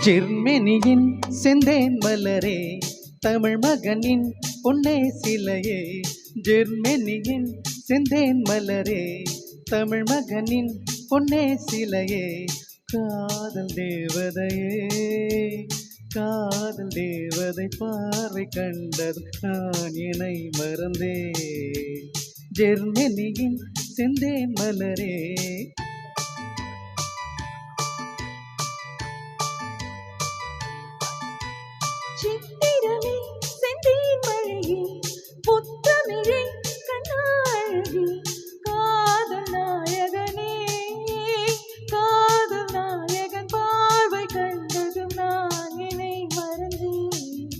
ஜெர்மனியின் செந்தேன் மலரே, தமிழ் மகனின் பொன்னே சிலையே. ஜெர்மனியின் செந்தேன் மலரே, தமிழ் மகனின் பொன்னே சிலையே. காதல் தேவதையே, காதல் தேவதை பார்வை கண்டது நான் என்னை மறந்தே. ஜெர்மனியின் செந்தேன் மலரே. சித்திரமே செந்தேன் மழையே, புத்தமிழே கண்ணாழகே, காதல் நாயகனே, காதல் நாயகன் பார்வை கண்டதும் நான் என்னை மறந்தேன்.